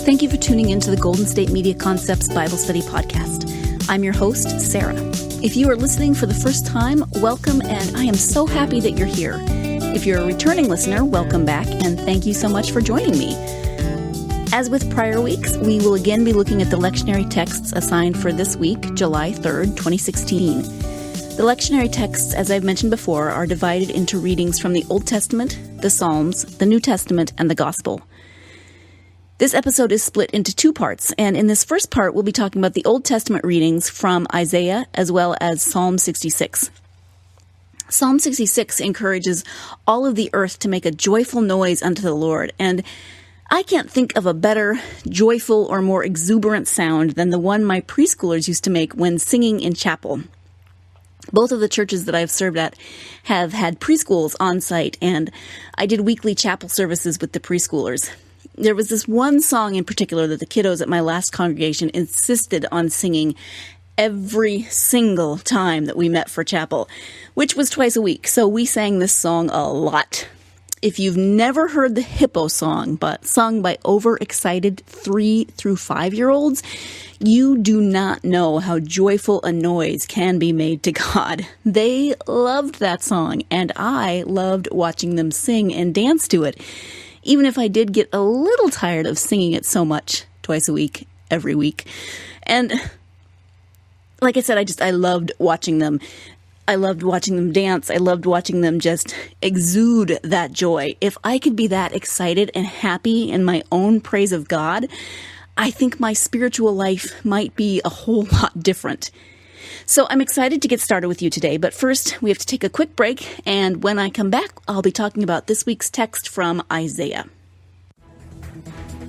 Thank you for tuning into the Golden State Media Concepts Bible Study Podcast. I'm your host, Sarah. If you are listening for the first time, welcome, and I am so happy that you're here. If you're a returning listener, welcome back, and thank you so much for joining me. As with prior weeks, we will again be looking at the lectionary texts assigned for this week, July 3rd, 2016. The lectionary texts, as I've mentioned before, are divided into readings from the Old Testament, the Psalms, the New Testament, and the Gospel. This episode is split into two parts, and in this first part, we'll be talking about the Old Testament readings from Isaiah as well as Psalm 66. Psalm 66 encourages all of the earth to make a joyful noise unto the Lord, and I can't think of a better, joyful, or more exuberant sound than the one my preschoolers used to make when singing in chapel. Both of the churches that I've served at have had preschools on site, and I did weekly chapel services with the preschoolers. There was this one song in particular that the kiddos at my last congregation insisted on singing every single time that we met for chapel, which was twice a week, so we sang this song a lot. If you've never heard the Hippo song, but sung by overexcited 3 through 5-year-olds, you do not know how joyful a noise can be made to God. They loved that song, and I loved watching them sing and dance to it, even if I did get a little tired of singing it so much, twice a week, every week. And like I said, I loved watching them. I loved watching them dance. I loved watching them just exude that joy. If I could be that excited and happy in my own praise of God, I think my spiritual life might be a whole lot different. So I'm excited to get started with you today, but first we have to take a quick break, and when I come back, I'll be talking about this week's text from Isaiah.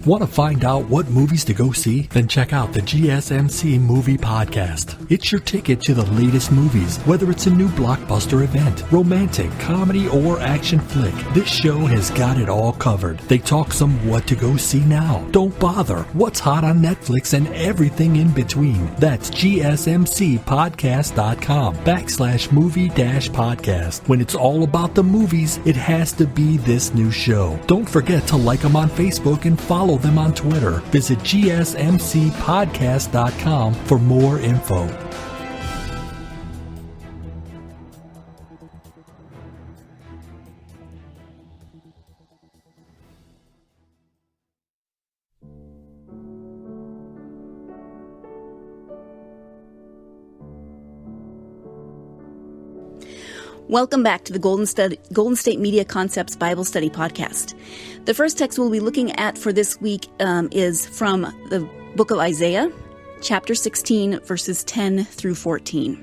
Want to find out what movies to go see? Then check out the GSMC Movie Podcast. It's your ticket to the latest movies, whether it's a new blockbuster event, romantic, comedy, or action flick. This show has got it all covered. They talk some what to go see now, don't bother, what's hot on Netflix, and everything in between. That's gsmcpodcast.com/movie-podcast. When it's all about the movies, it has to be this new show. Don't forget to like them on Facebook and follow them on Twitter. Visit gsmcpodcast.com for more info. Welcome back to the Golden State Media Concepts Bible Study Podcast. The first text we'll be looking at for this week is from the book of Isaiah, chapter 16, verses 10 through 14.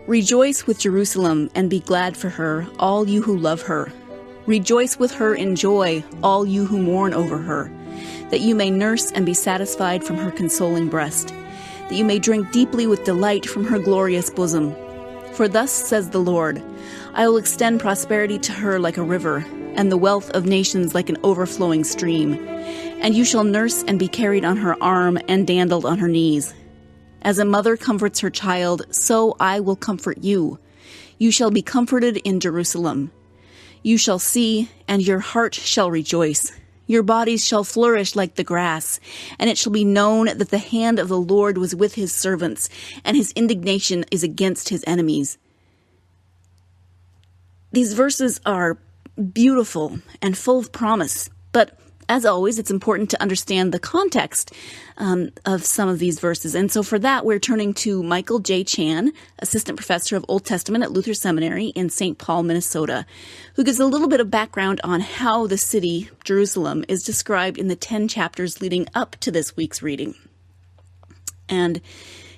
Rejoice with Jerusalem and be glad for her, all you who love her. Rejoice with her in joy, all you who mourn over her, that you may nurse and be satisfied from her consoling breast, that you may drink deeply with delight from her glorious bosom. For thus says the Lord, I will extend prosperity to her like a river, and the wealth of nations like an overflowing stream. And you shall nurse and be carried on her arm and dandled on her knees. As a mother comforts her child, so I will comfort you. You shall be comforted in Jerusalem. You shall see, and your heart shall rejoice. Your bodies shall flourish like the grass, and it shall be known that the hand of the Lord was with his servants, and his indignation is against his enemies. These verses are beautiful and full of promise, but as always, it's important to understand the context of some of these verses. And so for that, we're turning to Michael J. Chan, Assistant Professor of Old Testament at Luther Seminary in St. Paul, Minnesota, who gives a little bit of background on how the city, Jerusalem, is described in the 10 chapters leading up to this week's reading. And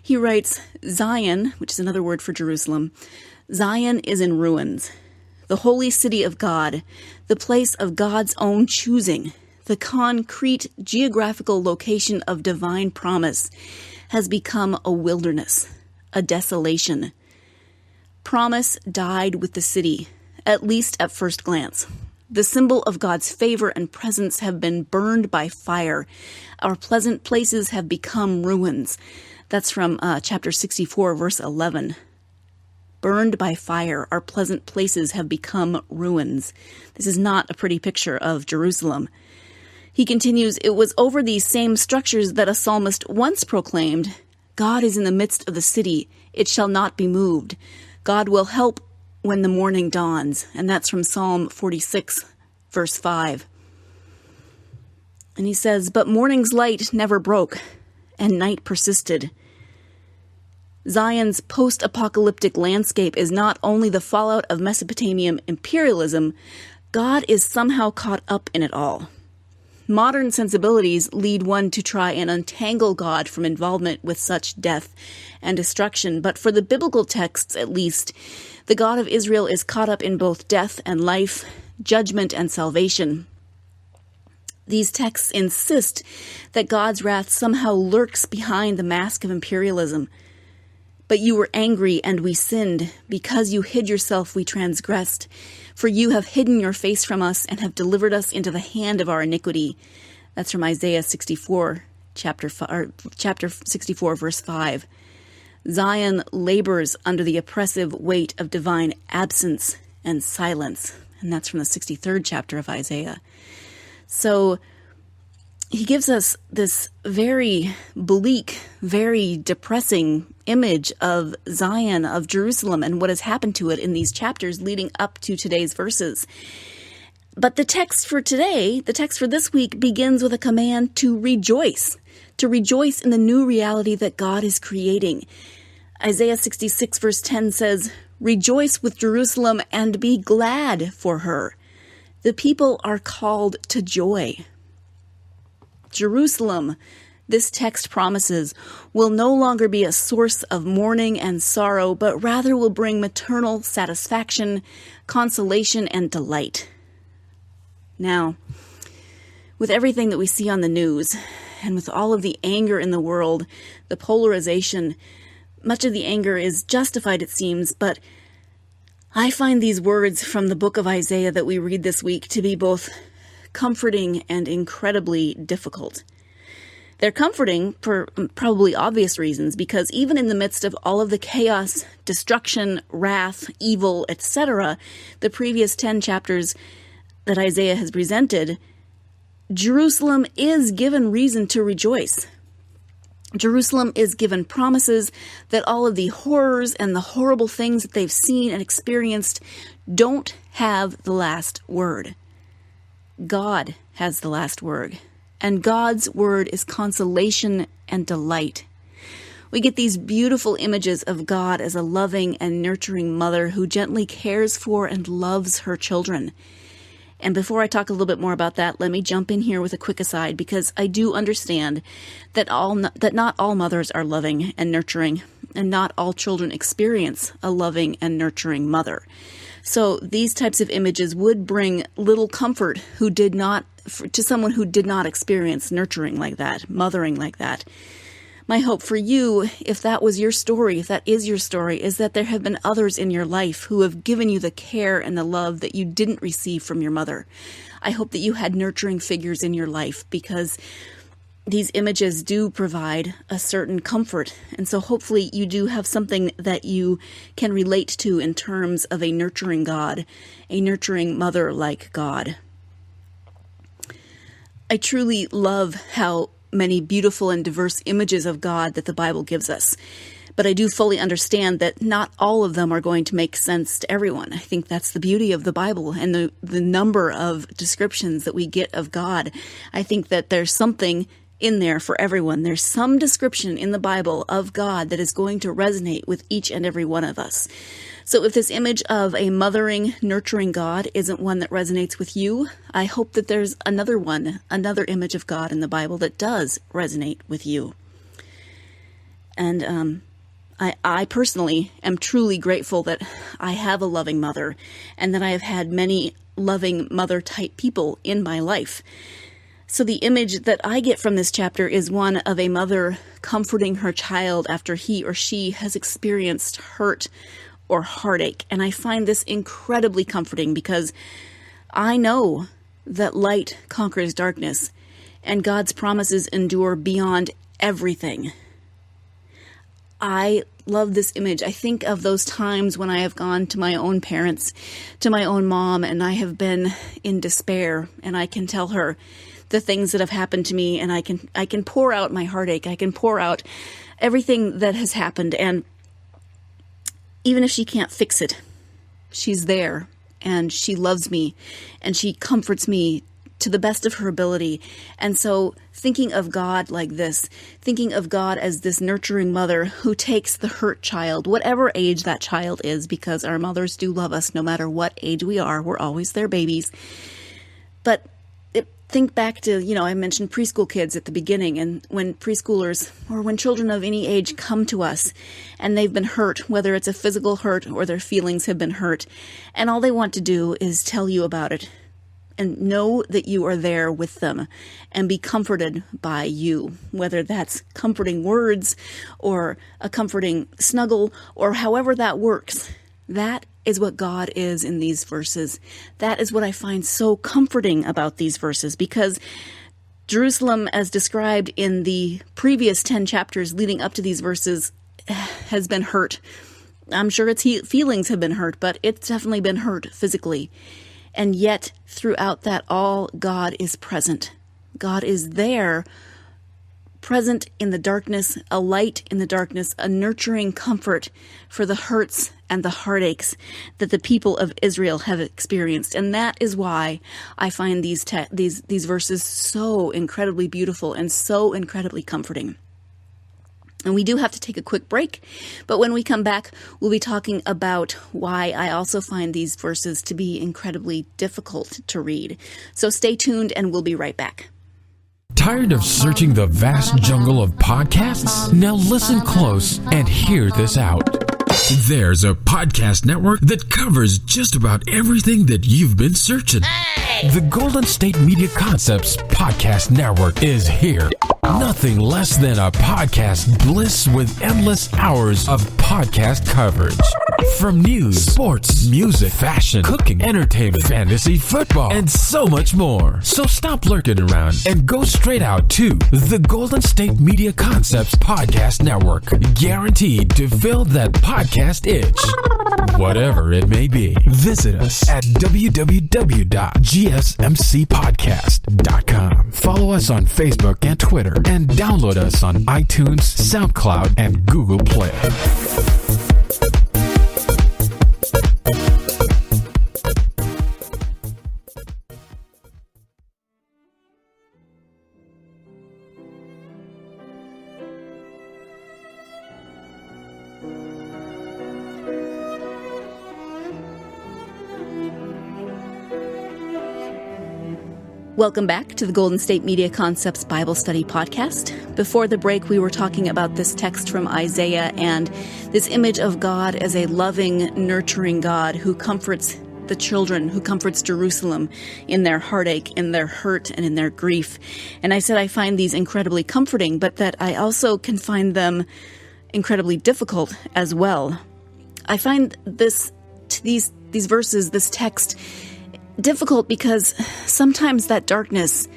he writes, Zion, which is another word for Jerusalem, Zion is in ruins, the holy city of God, the place of God's own choosing, the concrete geographical location of divine promise, has become a wilderness, a desolation. Promise died with the city, at least at first glance. The symbol of God's favor and presence have been burned by fire. Our pleasant places have become ruins. That's from chapter 64, verse 11. Burned by fire, our pleasant places have become ruins. This is not a pretty picture of Jerusalem. He continues, "It was over these same structures that a psalmist once proclaimed, 'God is in the midst of the city. It shall not be moved. God will help when the morning dawns.'" And that's from Psalm 46, verse 5. And he says, "But morning's light never broke, and night persisted." Zion's post-apocalyptic landscape is not only the fallout of Mesopotamian imperialism, God is somehow caught up in it all. Modern sensibilities lead one to try and untangle God from involvement with such death and destruction, but for the biblical texts at least, the God of Israel is caught up in both death and life, judgment and salvation. These texts insist that God's wrath somehow lurks behind the mask of imperialism. "But you were angry, and we sinned. Because you hid yourself, we transgressed. For you have hidden your face from us and have delivered us into the hand of our iniquity." That's from Isaiah 64, chapter 64, verse 5. Zion labors under the oppressive weight of divine absence and silence. And that's from the 63rd chapter of Isaiah. So he gives us this very bleak, very depressing image of Zion, of Jerusalem, and what has happened to it in these chapters leading up to today's verses. But the text for today, the text for this week, begins with a command to rejoice in the new reality that God is creating. Isaiah 66 verse 10 says, "Rejoice with Jerusalem and be glad for her. The people are called to joy." Jerusalem, this text promises, will no longer be a source of mourning and sorrow, but rather will bring maternal satisfaction, consolation, and delight. Now, with everything that we see on the news, and with all of the anger in the world, the polarization, much of the anger is justified, it seems, but I find these words from the book of Isaiah that we read this week to be both comforting and incredibly difficult. They're comforting for probably obvious reasons, because even in the midst of all of the chaos, destruction, wrath, evil, etc., the previous 10 chapters that Isaiah has presented, Jerusalem is given reason to rejoice. Jerusalem is given promises that all of the horrors and the horrible things that they've seen and experienced don't have the last word. God has the last word, and God's word is consolation and delight. We get these beautiful images of God as a loving and nurturing mother who gently cares for and loves her children. And before I talk a little bit more about that, let me jump in here with a quick aside, because I do understand that not all mothers are loving and nurturing, and not all children experience a loving and nurturing mother. So these types of images would bring little comfort to someone who did not experience nurturing like that, mothering like that. My hope for you, if that was your story, if that is your story, is that there have been others in your life who have given you the care and the love that you didn't receive from your mother. I hope that you had nurturing figures in your life, because these images do provide a certain comfort. And so hopefully you do have something that you can relate to in terms of a nurturing God, a nurturing mother like God. I truly love how many beautiful and diverse images of God that the Bible gives us. But I do fully understand that not all of them are going to make sense to everyone. I think that's the beauty of the Bible and the number of descriptions that we get of God. I think that there's something in there for everyone. There's some description in the Bible of God that is going to resonate with each and every one of us. So if this image of a mothering, nurturing God isn't one that resonates with you, I hope that there's another image of God in the Bible that does resonate with you. And I personally am truly grateful that I have a loving mother, and that I have had many loving mother-type people in my life. So the image that I get from this chapter is one of a mother comforting her child after he or she has experienced hurt or heartache. And I find this incredibly comforting, because I know that light conquers darkness, and God's promises endure beyond everything. I love this image. I think of those times when I have gone to my own parents, to my own mom, and I have been in despair, and I can tell her, the things that have happened to me, and I can pour out my heartache. I can pour out everything that has happened, and even if she can't fix it, she's there, and she loves me, and she comforts me to the best of her ability. And so thinking of God like this, thinking of God as this nurturing mother who takes the hurt child, whatever age that child is, because our mothers do love us no matter what age we are. We're always their babies. But think back to, I mentioned preschool kids at the beginning, and when preschoolers or when children of any age come to us and they've been hurt, whether it's a physical hurt or their feelings have been hurt, and all they want to do is tell you about it and know that you are there with them and be comforted by you, whether that's comforting words or a comforting snuggle or however that works. That is what God is in these verses. That is what I find so comforting about these verses, because Jerusalem, as described in the previous 10 chapters leading up to these verses, has been hurt. I'm sure its feelings have been hurt, but it's definitely been hurt physically. And yet, throughout that all, God is present. God is there, present in the darkness, a light in the darkness, a nurturing comfort for the hurts and the heartaches that the people of Israel have experienced. And that is why I find these verses so incredibly beautiful and so incredibly comforting. And we do have to take a quick break, but when we come back, we'll be talking about why I also find these verses to be incredibly difficult to read. So stay tuned, and we'll be right back. Tired of searching the vast jungle of podcasts? Now listen close and hear this out. There's a podcast network that covers just about everything that you've been searching. The Golden State Media Concepts Podcast Network is here. Nothing less than a podcast bliss with endless hours of podcast coverage. From news, sports, music, fashion, cooking, entertainment, fantasy, football, and so much more. So stop lurking around and go straight out to the Golden State Media Concepts Podcast Network. Guaranteed to fill that podcast itch. Whatever it may be. Visit us at www.gsmcpodcast.com. Follow us on Facebook and Twitter, and download us on iTunes, SoundCloud, and Google Play. Welcome back to the Golden State Media Concepts Bible Study Podcast. Before the break, we were talking about this text from Isaiah and this image of God as a loving, nurturing God who comforts the children, who comforts Jerusalem in their heartache, in their hurt, and in their grief. And I said I find these incredibly comforting, but that I also can find them incredibly difficult as well. I find these verses, this text, difficult because sometimes that darkness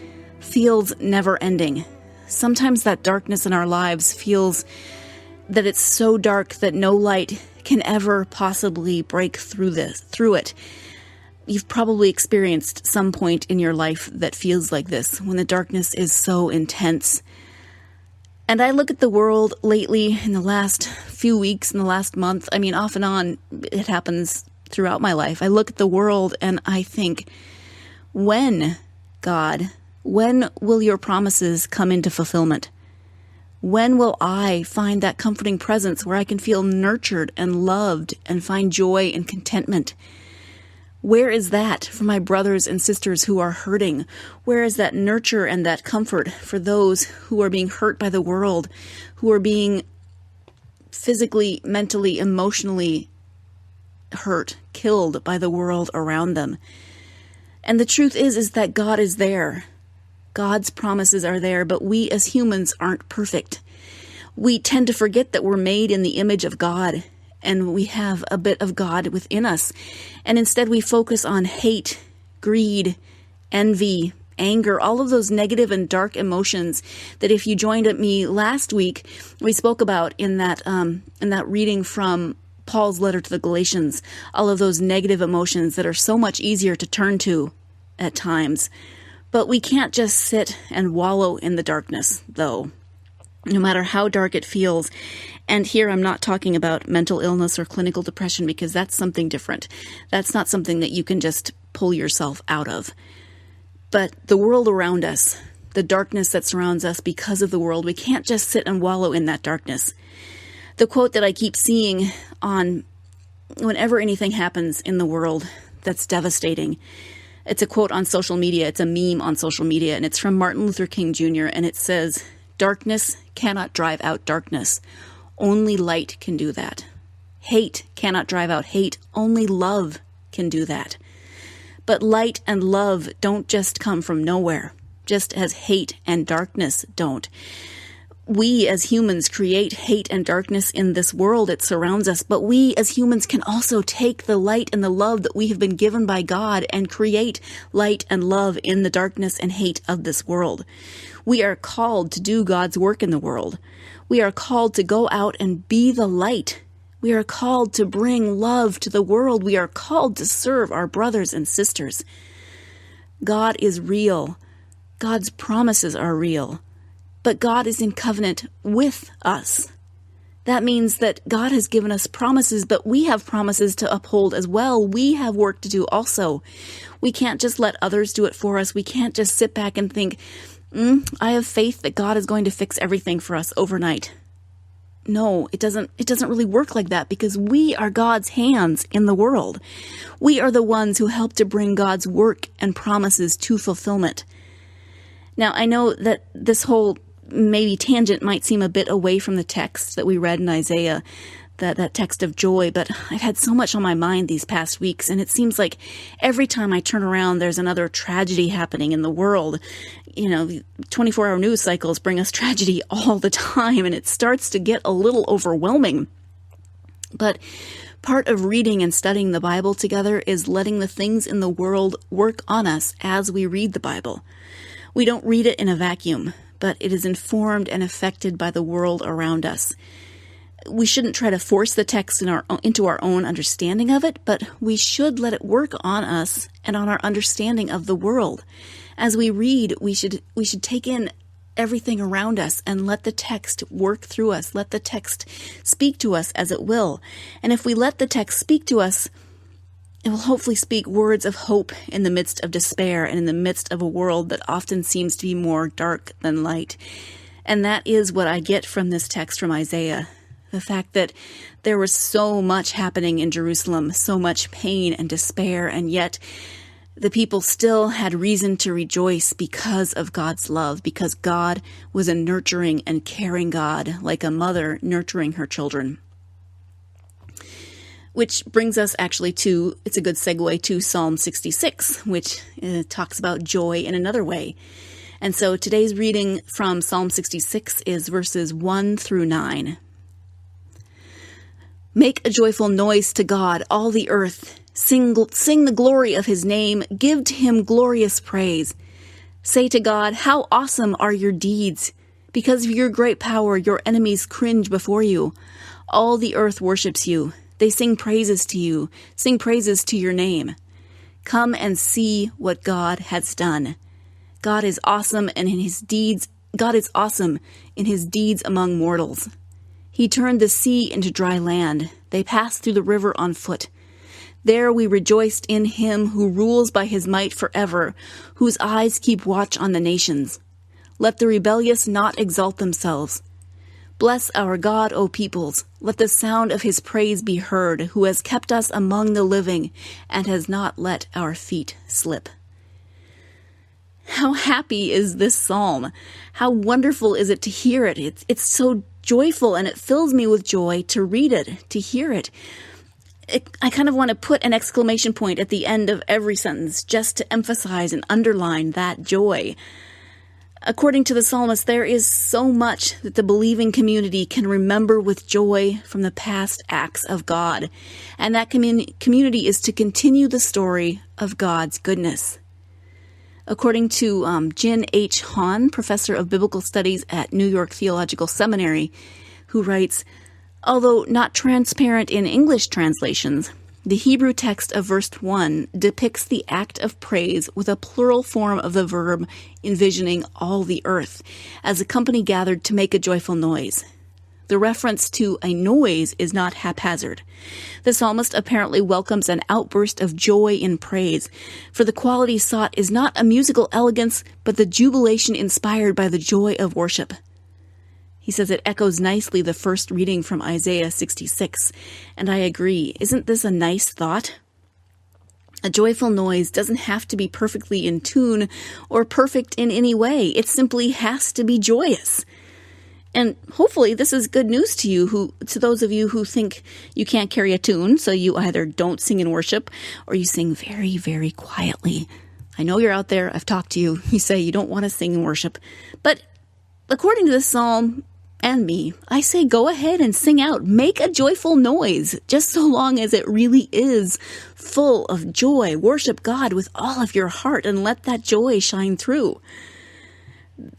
feels never-ending. Sometimes that darkness in our lives feels that it's so dark that no light can ever possibly break through it. You've probably experienced some point in your life that feels like this, when the darkness is so intense. And I look at the world lately, in the last few weeks, in the last month, off and on, it happens throughout my life. I look at the world and I think, when, God, when will your promises come into fulfillment? When will I find that comforting presence where I can feel nurtured and loved and find joy and contentment? Where is that for my brothers and sisters who are hurting? Where is that nurture and that comfort for those who are being hurt by the world, who are being physically, mentally, emotionally hurt, killed by the world around them? And the truth is that God is there. God's promises are there, but we as humans aren't perfect. We tend to forget that we're made in the image of God, and we have a bit of God within us. And instead we focus on hate, greed, envy, anger, all of those negative and dark emotions that, if you joined me last week, we spoke about in that reading from Paul's letter to the Galatians, all of those negative emotions that are so much easier to turn to at times. But we can't just sit and wallow in the darkness, though, no matter how dark it feels. And here I'm not talking about mental illness or clinical depression, because that's something different. That's not something that you can just pull yourself out of. But the world around us, the darkness that surrounds us because of the world, we can't just sit and wallow in that darkness. The quote that I keep seeing on whenever anything happens in the world that's devastating, it's a quote on social media. It's a meme on social media, and it's from Martin Luther King Jr., and it says, "Darkness cannot drive out darkness. Only light can do that. Hate cannot drive out hate. Only love can do that." But light and love don't just come from nowhere, just as hate and darkness don't. We as humans create hate and darkness in this world. It surrounds us, but we as humans can also take the light and the love that we have been given by God and create light and love in the darkness and hate of this world. We are called to do God's work in the world. We are called to go out and be the light. We are called to bring love to the world. We are called to serve our brothers and sisters. God is real. God's promises are real. But God is in covenant with us. That means that God has given us promises, but we have promises to uphold as well. We have work to do also. We can't just let others do it for us. We can't just sit back and think, I have faith that God is going to fix everything for us overnight. No, it doesn't really work like that, because we are God's hands in the world. We are the ones who help to bring God's work and promises to fulfillment. Now, I know that this whole maybe tangent might seem a bit away from the text that we read in Isaiah, that text of joy, but I've had so much on my mind these past weeks, and it seems like every time I turn around, there's another tragedy happening in the world. 24-hour news cycles bring us tragedy all the time, and it starts to get a little overwhelming. But part of reading and studying the Bible together is letting the things in the world work on us as we read the Bible. We don't read it in a vacuum, but it is informed and affected by the world around us. We shouldn't try to force the text into our own understanding of it, but we should let it work on us and on our understanding of the world. As we read, we should take in everything around us and let the text work through us. Let the text speak to us as it will. And if we let the text speak to us, it will hopefully speak words of hope in the midst of despair and in the midst of a world that often seems to be more dark than light. And that is what I get from this text from Isaiah. The fact that there was so much happening in Jerusalem, so much pain and despair, and yet the people still had reason to rejoice because of God's love, because God was a nurturing and caring God, like a mother nurturing her children. Which brings us actually to, it's a good segue to Psalm 66, which talks about joy in another way. And so today's reading from Psalm 66 is verses 1 through 9. Make a joyful noise to God, all the earth. Sing the glory of his name. Give to him glorious praise. Say to God, how awesome are your deeds. Because of your great power, your enemies cringe before you. All the earth worships you. They sing praises to you, sing praises to your name. Come and see what God has done. God is awesome in his deeds among mortals. He turned the sea into dry land. They passed through the river on foot. There we rejoiced in him who rules by his might forever, whose eyes keep watch on the nations. Let the rebellious not exalt themselves. Bless our God, O peoples. Let the sound of his praise be heard, who has kept us among the living and has not let our feet slip. How happy is this psalm? How wonderful is it to hear it? It's so joyful, and it fills me with joy to read it, to hear it. I kind of want to put an exclamation point at the end of every sentence just to emphasize and underline that joy. According to the psalmist, there is so much that the believing community can remember with joy from the past acts of God, and that community is to continue the story of God's goodness. According to Jin H. Hahn, professor of biblical studies at New York Theological Seminary, who writes, although not transparent in English translations, The Hebrew text of verse 1 depicts the act of praise with a plural form of the verb envisioning all the earth, as a company gathered to make a joyful noise. The reference to a noise is not haphazard. The psalmist apparently welcomes an outburst of joy in praise, for the quality sought is not a musical elegance, but the jubilation inspired by the joy of worship. He says it echoes nicely the first reading from Isaiah 66, and I agree. Isn't this a nice thought? A joyful noise doesn't have to be perfectly in tune or perfect in any way. It simply has to be joyous. And hopefully this is good news to you, to those of you who think you can't carry a tune, so you either don't sing in worship or you sing very, very quietly. I know you're out there. I've talked to you. You say you don't want to sing in worship. But according to this psalm and me, I say go ahead and sing out. Make a joyful noise, just so long as it really is full of joy. Worship God with all of your heart and let that joy shine through.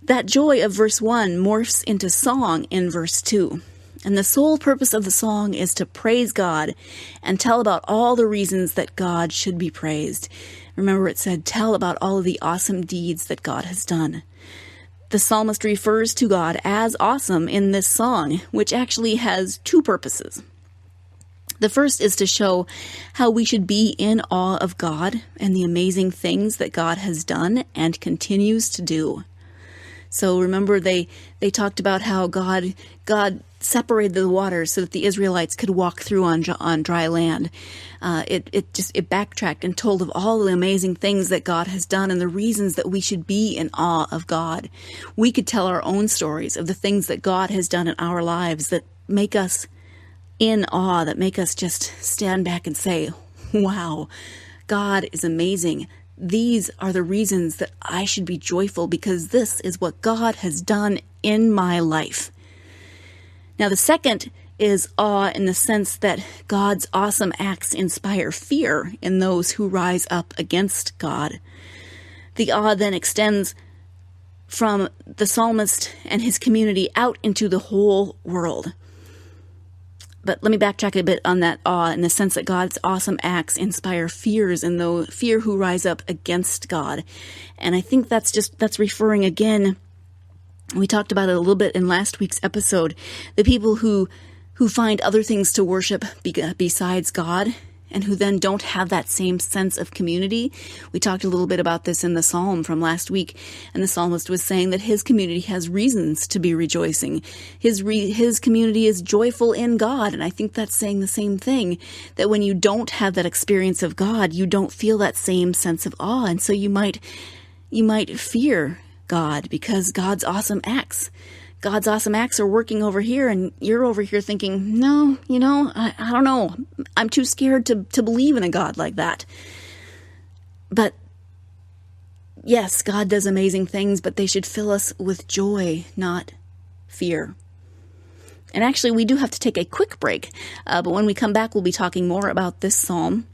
That joy of verse 1 morphs into song in verse 2. And the sole purpose of the song is to praise God and tell about all the reasons that God should be praised. Remember, it said, tell about all of the awesome deeds that God has done. The psalmist refers to God as awesome in this song, which actually has two purposes. The first is to show how we should be in awe of God and the amazing things that God has done and continues to do. So remember, they talked about how God separated the waters so that the Israelites could walk through on dry land. It backtracked and told of all the amazing things that God has done and the reasons that we should be in awe of God. We could tell our own stories of the things that God has done in our lives that make us in awe, that make us just stand back and say, wow, God is amazing. These are the reasons that I should be joyful because this is what God has done in my life. Now, the second is awe in the sense that God's awesome acts inspire fear in those who rise up against God. The awe then extends from the psalmist and his community out into the whole world. But let me backtrack a bit on that awe in the sense that God's awesome acts inspire fears in those fear who rise up against God. And I think that's referring again, we talked about it a little bit in last week's episode, the people who find other things to worship besides God and who then don't have that same sense of community. We talked a little bit about this in the psalm from last week, and the psalmist was saying that his community has reasons to be rejoicing. His community is joyful in God, and I think that's saying the same thing, that when you don't have that experience of God, you don't feel that same sense of awe, and so you might fear God because God's awesome acts are working over here, and you're over here thinking, no, I don't know. I'm too scared to believe in a God like that. But yes, God does amazing things, but they should fill us with joy, not fear. And actually, we do have to take a quick break, but when we come back, we'll be talking more about this psalm.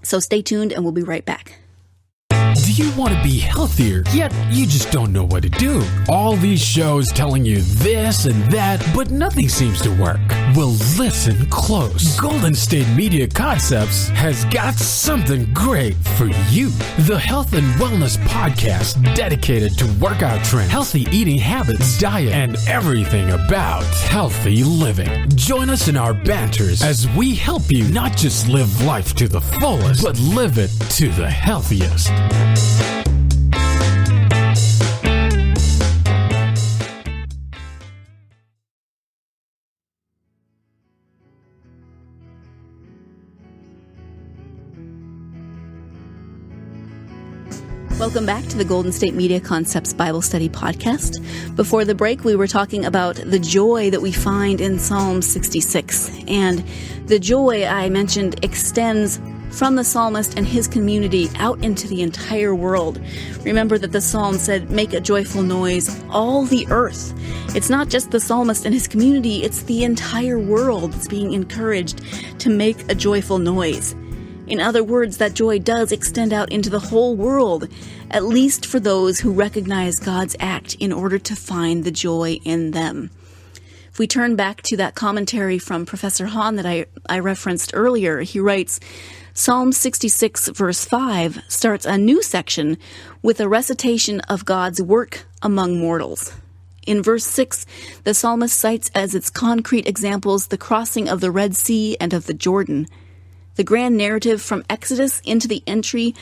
So stay tuned, and we'll be right back. Do you want to be healthier, yet you just don't know what to do? All these shows telling you this and that, but nothing seems to work. Well, listen close. Golden State Media Concepts has got something great for you. The Health and Wellness Podcast dedicated to workout trends, healthy eating habits, diet, and everything about healthy living. Join us in our banters as we help you not just live life to the fullest, but live it to the healthiest. Welcome back to the Golden State Media Concepts Bible Study Podcast. Before the break, we were talking about the joy that we find in Psalm 66. And the joy I mentioned extends from the psalmist and his community out into the entire world. Remember that the psalm said, make a joyful noise, all the earth. It's not just the psalmist and his community, it's the entire world that's being encouraged to make a joyful noise. In other words, that joy does extend out into the whole world, at least for those who recognize God's act in order to find the joy in them. If we turn back to that commentary from Professor Hahn that I referenced earlier, he writes, Psalm 66 verse 5 starts a new section with a recitation of God's work among mortals. In verse 6, the psalmist cites as its concrete examples the crossing of the Red Sea and of the Jordan. The grand narrative from Exodus to the entry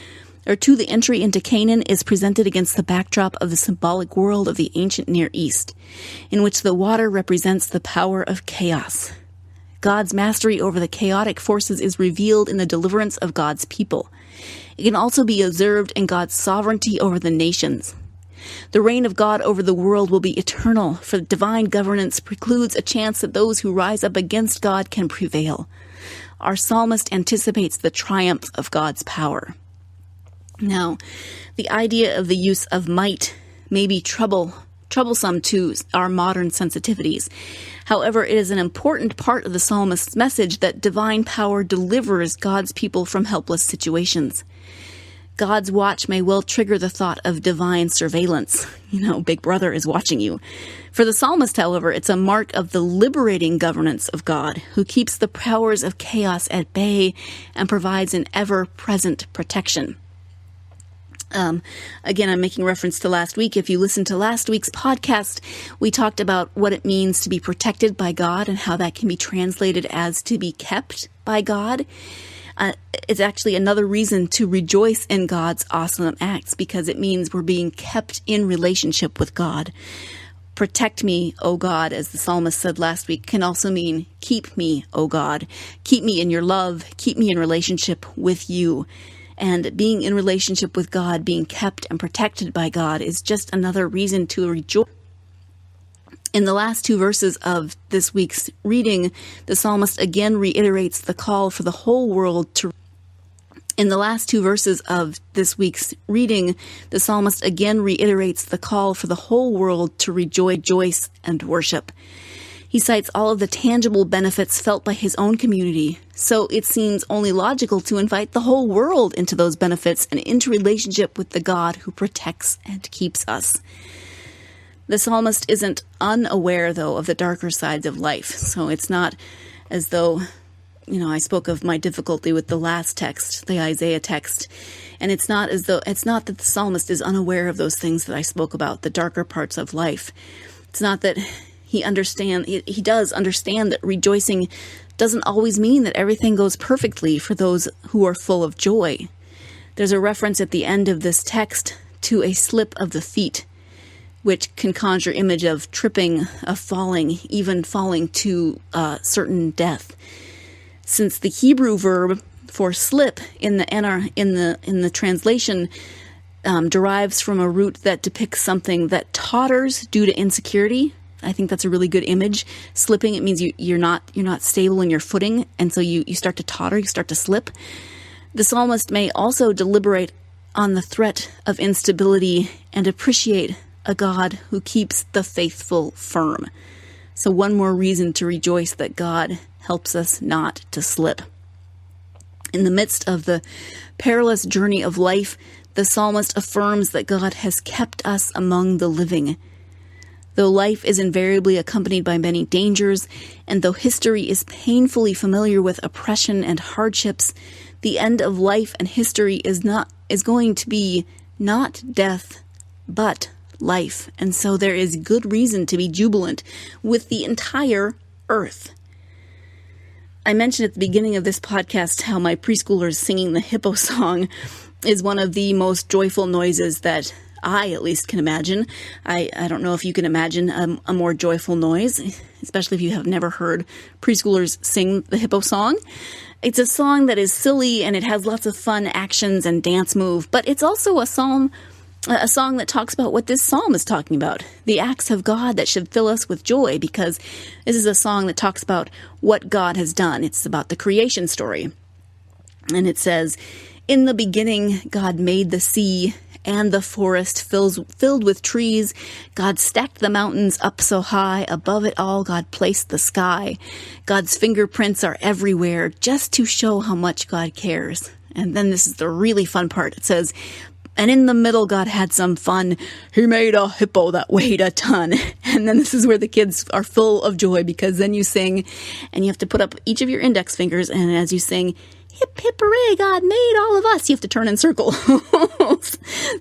into Canaan is presented against the backdrop of the symbolic world of the ancient Near East, in which the water represents the power of chaos. God's mastery over the chaotic forces is revealed in the deliverance of God's people. It can also be observed in God's sovereignty over the nations. The reign of God over the world will be eternal, for divine governance precludes a chance that those who rise up against God can prevail. Our psalmist anticipates the triumph of God's power. Now, the idea of the use of might may be troublesome to our modern sensitivities. However, it is an important part of the psalmist's message that divine power delivers God's people from helpless situations. God's watch may well trigger the thought of divine surveillance. Big Brother is watching you. For the psalmist, however, it's a mark of the liberating governance of God, who keeps the powers of chaos at bay and provides an ever-present protection. Again, I'm making reference to last week. If you listened to last week's podcast, we talked about what it means to be protected by God and how that can be translated as to be kept by God. It's actually another reason to rejoice in God's awesome acts, because it means we're being kept in relationship with God. Protect me, O God, as the psalmist said last week, can also mean keep me, O God. Keep me in your love. Keep me in relationship with you. And being in relationship with God, being kept and protected by God, is just another reason to rejoice. In the last two verses of this week's reading, the psalmist again reiterates the call for the whole world to rejoice and worship. He cites all of the tangible benefits felt by his own community, so it seems only logical to invite the whole world into those benefits and into relationship with the God who protects and keeps us. The psalmist isn't unaware, though, of the darker sides of life. So it's not as though, I spoke of my difficulty with the last text, the Isaiah text. And it's not that the psalmist is unaware of those things that I spoke about, the darker parts of life. It's not that he does understand that rejoicing doesn't always mean that everything goes perfectly for those who are full of joy. There's a reference at the end of this text to a slip of the feet, which can conjure image of tripping, of falling, even falling to certain death. Since the Hebrew verb for slip in the translation derives from a root that depicts something that totters due to insecurity, I think that's a really good image. Slipping, it means you're not stable in your footing, and so you start to totter, you start to slip. The psalmist may also deliberate on the threat of instability and appreciate a God who keeps the faithful firm. So one more reason to rejoice that God helps us not to slip. In the midst of the perilous journey of life, the psalmist affirms that God has kept us among the living. Though life is invariably accompanied by many dangers, and though history is painfully familiar with oppression and hardships, the end of life and history is going to be not death, but life. And so there is good reason to be jubilant with the entire earth. I mentioned at the beginning of this podcast how my preschoolers singing the hippo song is one of the most joyful noises that I at least can imagine. I don't know if you can imagine a more joyful noise, especially if you have never heard preschoolers sing the hippo song. It's a song that is silly and it has lots of fun actions and dance move, but it's also a song that talks about what this psalm is talking about, the acts of God that should fill us with joy, because this is a song that talks about what God has done. It's about the creation story. And it says, "In the beginning, God made the sea and the forest filled with trees. God stacked the mountains up so high. Above it all, God placed the sky. God's fingerprints are everywhere, just to show how much God cares." And then this is the really fun part. It says, And in the middle, God had some fun. He made a hippo that weighed a ton. And then this is where the kids are full of joy, because then you sing, and you have to put up each of your index fingers, and as you sing, hip, hip, hooray, God made all of us, you have to turn in circles.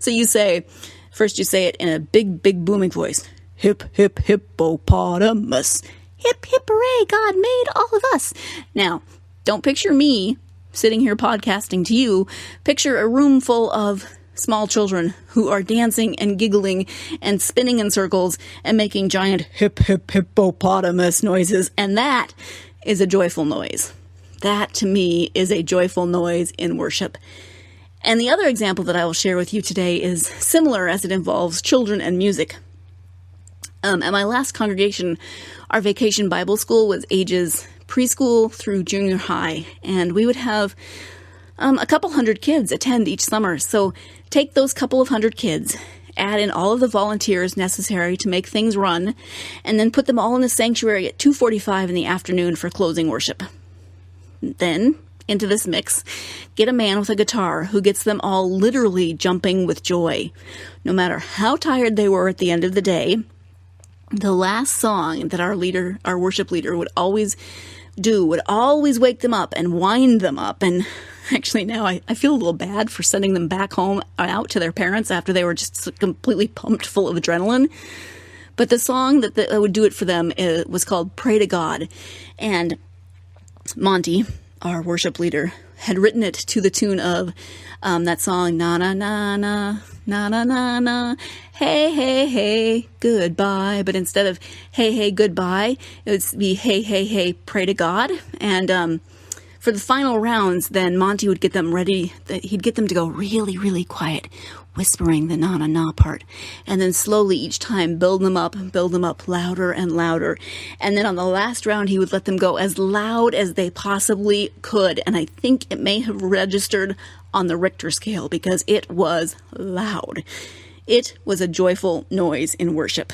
So you say, first you say it in a big, big booming voice. Hip, hip, hippopotamus. Hip, hip, hooray, God made all of us. Now, don't picture me sitting here podcasting to you. Picture a room full of small children who are dancing and giggling and spinning in circles and making giant hip, hip, hippopotamus noises. And that is a joyful noise. That, to me, is a joyful noise in worship. And the other example that I will share with you today is similar, as it involves children and music. At my last congregation, our vacation Bible school was ages preschool through junior high, and we would have a couple hundred kids attend each summer. So take those couple of hundred kids, add in all of the volunteers necessary to make things run, and then put them all in the sanctuary at 2:45 in the afternoon for closing worship. Then, into this mix, get a man with a guitar who gets them all literally jumping with joy. No matter how tired they were at the end of the day, the last song that our worship leader would always wake them up and wind them up. And actually now I feel a little bad for sending them back home out to their parents after they were just completely pumped full of adrenaline. But the song that would do it for them was called Pray to God. And Monty, our worship leader, had written it to the tune of that song, na na na na, na na na na, hey, hey, hey, goodbye. But instead of hey, hey, goodbye, it would be hey, hey, hey, pray to God. And for the final rounds, then Monty would get them ready. He'd get them to go really, really quiet, whispering the na na na part. And then slowly each time build them up louder and louder. And then on the last round, he would let them go as loud as they possibly could. And I think it may have registered on the Richter scale because it was loud. It was a joyful noise in worship.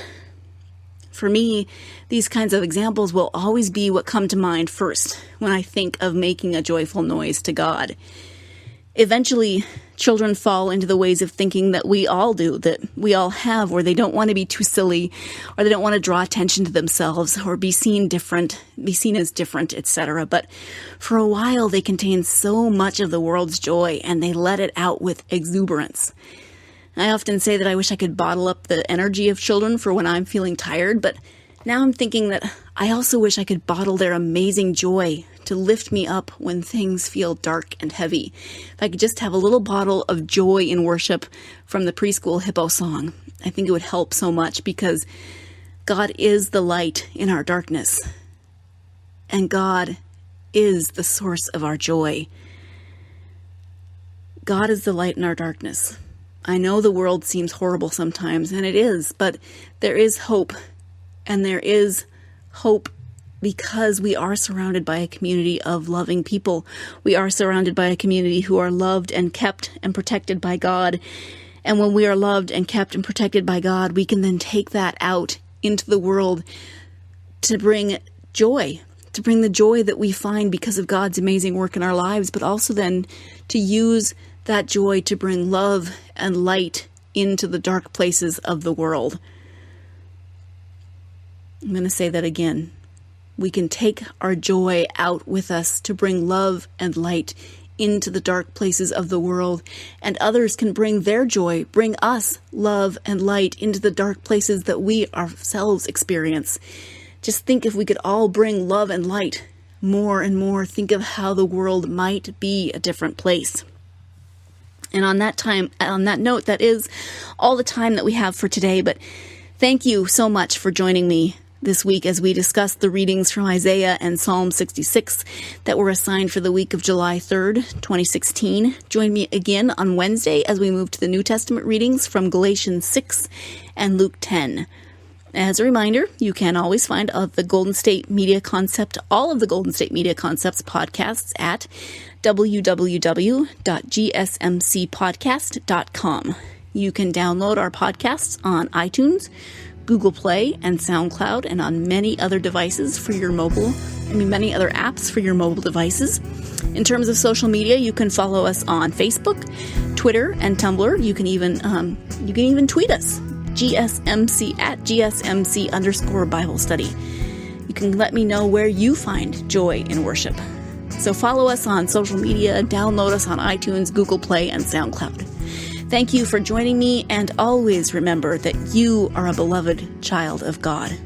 For me, these kinds of examples will always be what come to mind first when I think of making a joyful noise to God. Eventually, children fall into the ways of thinking that we all do, that we all have, where they don't want to be too silly, or they don't want to draw attention to themselves, or be seen as different, etc. But for a while, they contain so much of the world's joy, and they let it out with exuberance. I often say that I wish I could bottle up the energy of children for when I'm feeling tired, but now I'm thinking that I also wish I could bottle their amazing joy to lift me up when things feel dark and heavy. If I could just have a little bottle of joy in worship from the preschool hippo song, I think it would help so much, because God is the light in our darkness, and God is the source of our joy. God is the light in our darkness. I know the world seems horrible sometimes, and it is, but there is hope, and there is hope because we are surrounded by a community of loving people. We are surrounded by a community who are loved and kept and protected by God. And when we are loved and kept and protected by God, we can then take that out into the world to bring joy, to bring the joy that we find because of God's amazing work in our lives, but also then to use that joy to bring love and light into the dark places of the world. I'm going to say that again. We can take our joy out with us to bring love and light into the dark places of the world, and others can bring their joy, bring us love and light into the dark places that we ourselves experience. Just think if we could all bring love and light more and more, think of how the world might be a different place. And on that note, that is all the time that we have for today. But thank you so much for joining me this week as we discuss the readings from Isaiah and Psalm 66 that were assigned for the week of July 3rd, 2016. Join me again on Wednesday as we move to the New Testament readings from Galatians 6 and Luke 10. As a reminder, you can always find all of the Golden State Media Concepts podcasts at www.gsmcpodcast.com. You can download our podcasts on iTunes, Google Play, and SoundCloud, and on many other devices for your mobile many other apps for your mobile devices. In terms of social media, you can follow us on Facebook, Twitter, and Tumblr. You can even tweet us, GSMC at GSMC_Bible study. You can let me know where you find joy in worship. So follow us on social media, download us on iTunes, Google Play, and SoundCloud. Thank you for joining me, and always remember that you are a beloved child of God.